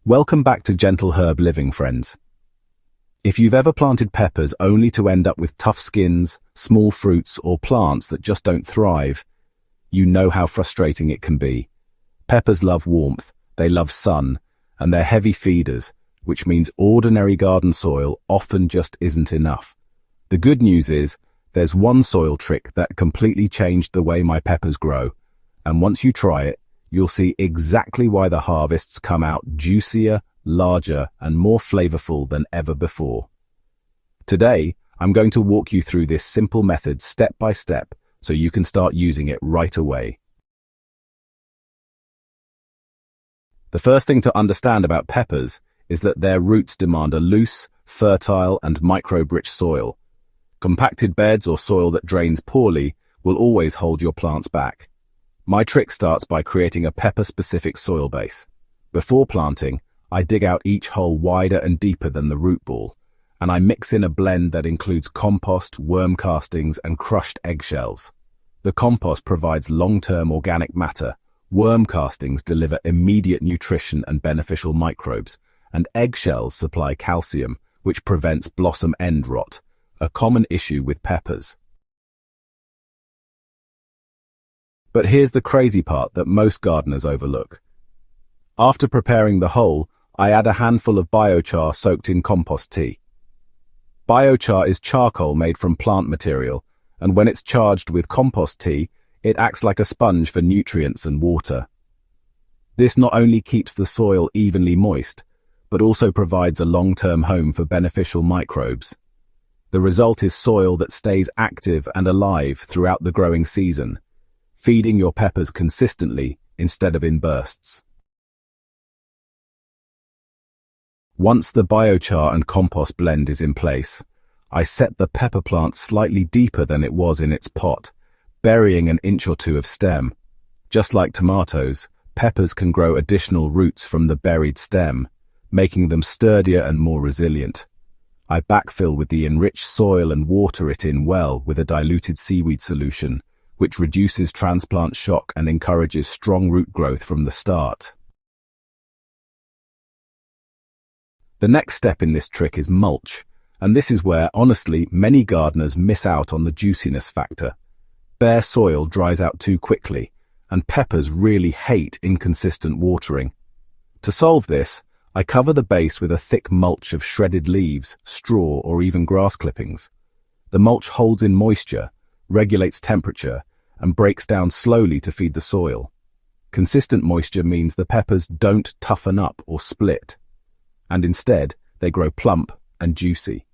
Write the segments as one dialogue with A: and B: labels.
A: Welcome back to Gentle Herb Living, friends. If you've ever planted peppers only to end up with tough skins, small fruits, or plants that just don't thrive, you know how frustrating it can be. Peppers love warmth, they love sun, and they're heavy feeders, which means ordinary garden soil often just isn't enough. The good news is, there's one soil trick that completely changed the way my peppers grow, and once you try it, you'll see exactly why the harvests come out juicier, larger, and more flavorful than ever before. Today, I'm going to walk you through this simple method step by step so you can start using it right away. The first thing to understand about peppers is that their roots demand a loose, fertile, and microbe-rich soil. Compacted beds or soil that drains poorly will always hold your plants back. My trick starts by creating a pepper-specific soil base. Before planting, I dig out each hole wider and deeper than the root ball, and I mix in a blend that includes compost, worm castings, and crushed eggshells. The compost provides long-term organic matter, worm castings deliver immediate nutrition and beneficial microbes, and eggshells supply calcium, which prevents blossom end rot, a common issue with peppers. But here's the crazy part that most gardeners overlook. After preparing the whole, I add a handful of biochar soaked in compost tea. Biochar is charcoal made from plant material, and when it's charged with compost tea, it acts like a sponge for nutrients and water. This not only keeps the soil evenly moist, but also provides a long-term home for beneficial microbes. The result is soil that stays active and alive throughout the growing season, feeding your peppers consistently instead of in bursts. Once the biochar and compost blend is in place, I set the pepper plant slightly deeper than it was in its pot, burying an inch or two of stem. Just like tomatoes, peppers can grow additional roots from the buried stem, making them sturdier and more resilient. I backfill with the enriched soil and water it in well with a diluted seaweed solution, which reduces transplant shock and encourages strong root growth from the start. The next step in this trick is mulch, and this is where, honestly, many gardeners miss out on the juiciness factor. Bare soil dries out too quickly, and peppers really hate inconsistent watering. To solve this, I cover the base with a thick mulch of shredded leaves, straw, or even grass clippings. The mulch holds in moisture, regulates temperature, and breaks down slowly to feed the soil. Consistent moisture means the peppers don't toughen up or split, and instead they grow plump and juicy.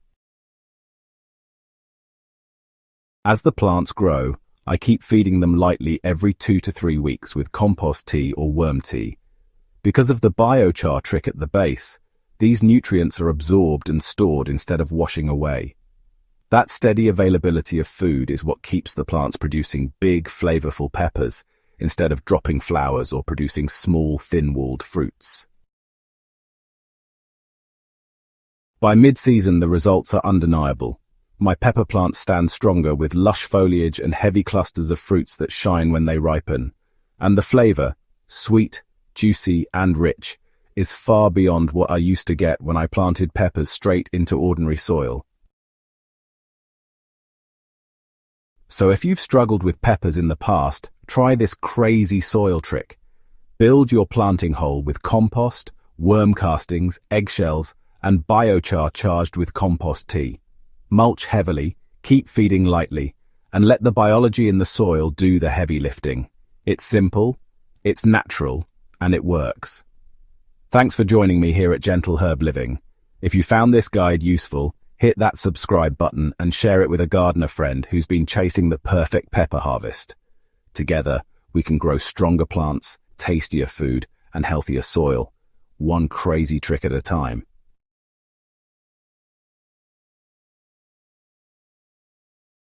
A: As the plants grow, I keep feeding them lightly every 2 to 3 weeks with compost tea or worm tea. Because of the biochar trick at the base, these nutrients are absorbed and stored instead of washing away. That steady availability of food is what keeps the plants producing big, flavorful peppers, instead of dropping flowers or producing small, thin-walled fruits. By mid-season, the results are undeniable. My pepper plants stand stronger with lush foliage and heavy clusters of fruits that shine when they ripen. And the flavor, sweet, juicy, and rich, is far beyond what I used to get when I planted peppers straight into ordinary soil. So if you've struggled with peppers in the past, try this crazy soil trick. Build your planting hole with compost, worm castings, eggshells, and biochar charged with compost tea. Mulch heavily, keep feeding lightly, and let the biology in the soil do the heavy lifting. It's simple, it's natural, and it works. Thanks for joining me here at Gentle Herb Living. If you found this guide useful, hit that subscribe button and share it with a gardener friend who's been chasing the perfect pepper harvest. Together, we can grow stronger plants, tastier food, and healthier soil, one crazy trick at a time.